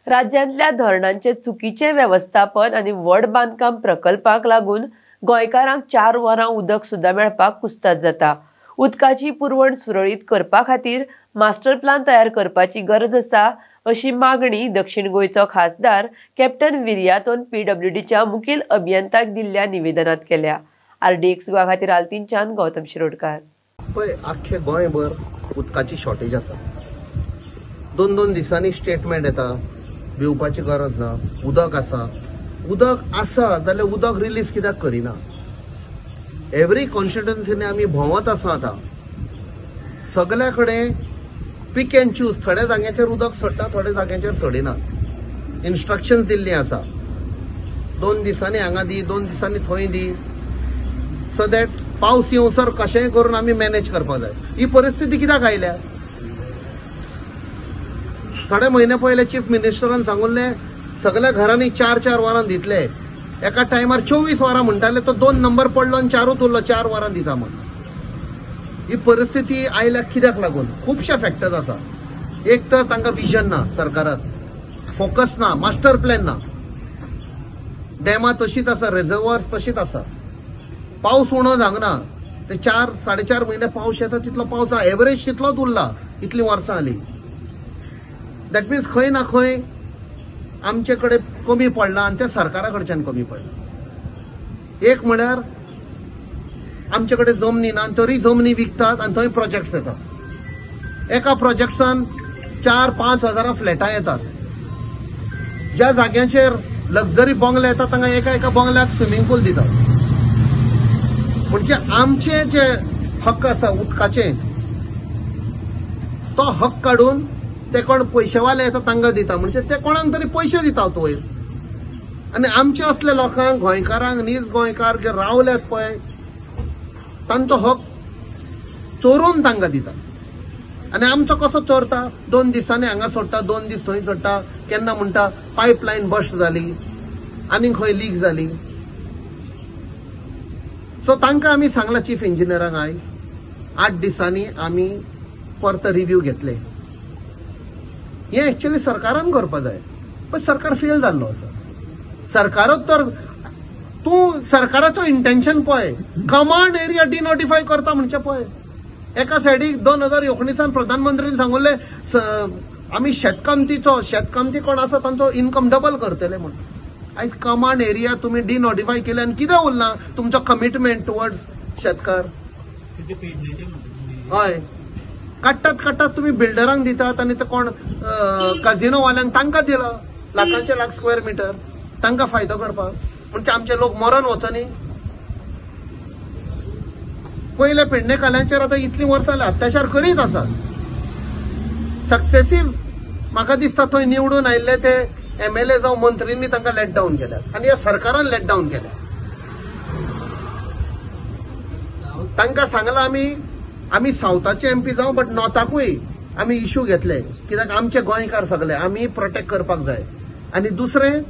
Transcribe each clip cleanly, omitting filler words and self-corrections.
राज्यांतल्या धरणांचे चुकीचे व्यवस्थापन आणि व्हड बांदकाम प्रकल्पाक लागून गोंयकारांक 4 वरां उदक सुद्धा मेळपाक कुस्ताद जाता। उदकाची पुरवण सुरळीत करपा खातीर मास्टर प्लान तयार करपाची गरज आसा अशी मागणी दक्षिण गोंयचो खासदार कॅप्टन विर्यातोन PWDच्या मुखेल अभियंत्याक दिल्ल्या निवेदनात केल्या। RDX गोवा खातीर आल्तीनच्यान गौतम शिरोडकार। पळय आख्खे गोंयभर उदकाची शॉर्टेज आसा। 2-2 दिसांनी स्टेटमेंट येता, भिवपाची गरज ना, उदक आसा जाल्यार उदक रिलीज कित्याक करिना। एव्हरी कॉन्स्टिट्युएन्सीनी आमी भोंवत आसा आता, सगळ्या कडेन पिक एंड चूज, थोड्या जाग्यांचेर उदक सडटा, थोड्या जाग्यांचेर सडिना। इन्स्ट्रक्शन्स दिल्ली आसा, 2 दिसांनी हांगा दी, 2 दिसांनी थंय दी, सो दॅट पावस येवसर कशेंय करून आमी मॅनेज करपाक जाय। ही परिस्थिती कित्याक आयल्या? थोडे म्हयने पयले चीफ मिनिस्टरान सांगुल्ले सगळ्या घरांनी 4-4 वरां दितले। एका टायमार 24 वरां म्हणटाले, तो 2 नंबर पडलो आनी 4च उरलो, 4 वरां दिता म्हणून। ही परिस्थिती आयल्या कित्याक लागून? खुबशे फॅक्टर्स आसा। एक तर तांकां विजन ना, सरकारात फोकस ना, मास्टर प्लॅन ना। डॅमां तशीच आसा, रिजर्वायर्स तशीच आसा। पावस उणो जावना, ते 4-4.5 महिने पावस येता तितलो पावस एव्हरेज तितलोच उरला, इतली वर्सां जाली। दॅट मिन्स खंय ना खंय आमचे कडेन कमी पडला आनी ते सरकारा कडच्यान कमी पडला। एक म्हळ्यार आमचे कडेन जमनी ना, तरी जमनी विकतात आनी थंय प्रोजेक्ट येतात। एका प्रोजेक्टान 4-5 हजारां फ्लॅटां येतात। ज्या जाग्यांचेर लक्झरी बंगले येतात तांकां एका बंगल्याक स्विमींग पूल दितात। म्हणजे आमचे जे हक्क आसा उदकाचे, तो हक्क काडून ते कोण पयशेवाले येता तांकां दिता, म्हणजे ते कोणाक तरी पयशे दिता वयर। आनी आमचे असले लोकांक, गोंयकारांक, नीज गोंयकार जे रावल्यात पळय, तांचो हक चोरून तांकां दिता। आनी आमचो कसो चोरता? 2 दिसांनी हांगा सोडटा, 2 दीस थंय सोडटा। केन्ना म्हणटा पायपलायन बस्ट जाली, आनी खंय लीक जाली। सो तांकां आमी सांगला चीफ इंजिनियरांक आयज 8 दिसांनी आमी परत रिव्ह्यू घेतले। हे एक्चुअली सरकारान करपा जाय, पण सरकार फेल जाल्लो आसा। सरकारूच तर तूं सरकाराचो इंटेन्शन पळय, कमांड एरिया डिनोटिफाय करता म्हणजे पळय। एका सायडीक 2019 प्रधानमंत्र्यान सांगुल्ले आमी शेतकामती कोण आसा तांचो इन्कम डबल करतले म्हणून। आयज कमांड एरिया तुम्ही डिनोटिफाय केले आनी कितें उरला तुमचो कमिटमेंट टुवर्ड्स शेतकार? हय, काडटात तुम्ही बिल्डरांक दितात आनी ते कोण काजिनो वाल्यांक तांकां दिला लाखांचे लाख स्क्वेअर मीटर, तांकां फायदो करपाक। म्हणजे आमचे लोक मरण वचनी? पयले पेडणेकाल्यांचेर आतां इतली वर्सां जाली अत्याचार करीत आसा। सक्सेसिव्ह म्हाका दिसता थंय निवडून आयिल्ले ते MLA जावं मंत्रींनी तांकां लेट डावन केल्यात आनी ह्या सरकारान लेट डावन केल्या। तांकां सांगला आमी सावथाचे MP जावं, बट नॉर्थाकूय आमी इश्यू घेतले, कित्याक आमचे गोंयकार सगळे आमी प्रोटेक्ट करपाक जाय। आनी दुसरें,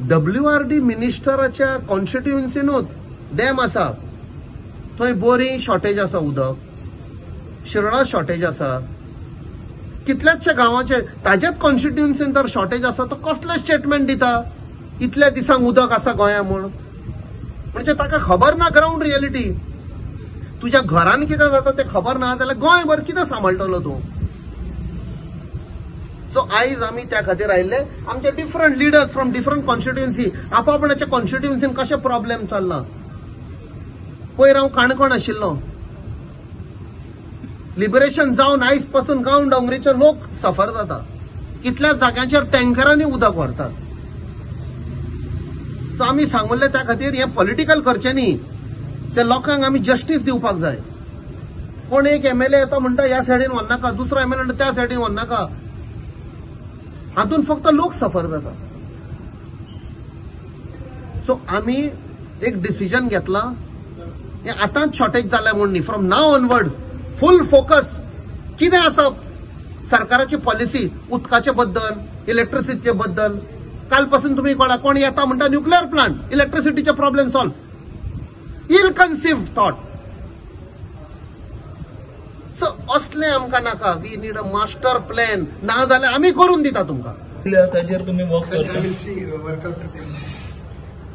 WRD मिनिस्टराच्या कॉन्स्टिट्युएन्सीनूच डॅम आसा, थंय बोरी शॉर्टेज आसा, उदक शिरोडा शॉर्टेज आसा, कितल्याशे गांवांचे ताजेच कॉन्स्टिट्युएन्सीन तर शॉर्टेज आसा। तो कसले स्टेटमेंट दिता इतल्या दिसांक उदक आसा गोंया म्हूण? म्हणजे ताका खबर ना ग्राउंड रियलिटी। तुज्या घरान कितें जाता ते खबर ना जाल्यार गोंयभर कितें सांबाळटलो तूं? सो आयज आमी त्या खातीर आयिल्ले, आमचे different leaders from different constituency आपापणाच्या कॉन्स्टिट्युएन्सीन कशें प्रॉब्लेम चल्ला। पयर हांव काणकोण आशिल्लो, लिबरेशन जावन आयज पासून गांव डोंगरीचे लोक सफर जाता। कितल्याच जाग्यांचेर टँकरांनी उदक व्हरतात। सो आमी सांगुल्ले त्या खातीर हें पॉलिटिकल करचें न्ही, त्या लोकांक आमी जस्टीस दिवपाक जाय। कोण एक MLA येता म्हणटा ह्या सायडीन वचनाका, दुसरो MLA म्हणटा त्या सायडीन वचनाका, हातून फक्त लोक सफर जाता। सो आमी एक डिसिजन घेतला, हे आतांच शॉर्टेज जाल्या म्हणून न्ही, from now onward full focus कितें आसा सरकाराची पॉलिसी उदकाचे बद्दल, इलेक्ट्रिसिटीचे बद्दल। काल पासून तुम्ही कोण येता म्हणटा न्यूक्लियर प्लांट, इलेक्ट्रिसिटीचे problem solve. Ill conceived thought. So असले आमकां नाका. We need a master plan. ना जाल्यार आमी करून दिता तुमकां. ताजेर तुम्ही वर्क करता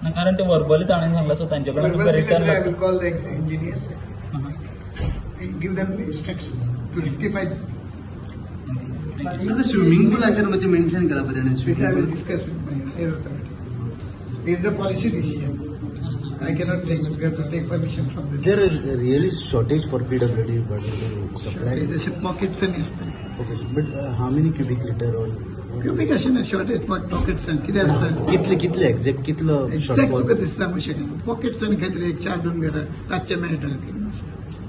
ना, कारण ते वर्बली ताणें सांगला सो तांच्याकडे तुमकां return call the engineers and give them instructions to rectify this. Swimming पुलाचेर म्हणजे मेन्शन केला This I will discuss with my higher authorities. It's the policy decision. I cannot take it. We have to take permission from this. There is really shortage for PWD, but supply. जसे pockets आणि असतात. Okay, but how many cubic liter or Cubic असे ना shortage pockets आणि किती असतात. कितले exact कितलं Exact तुका दिसता सांगू शकत. Pockets आणि काहीतरी 1-2 घरं रातचे मेळटा.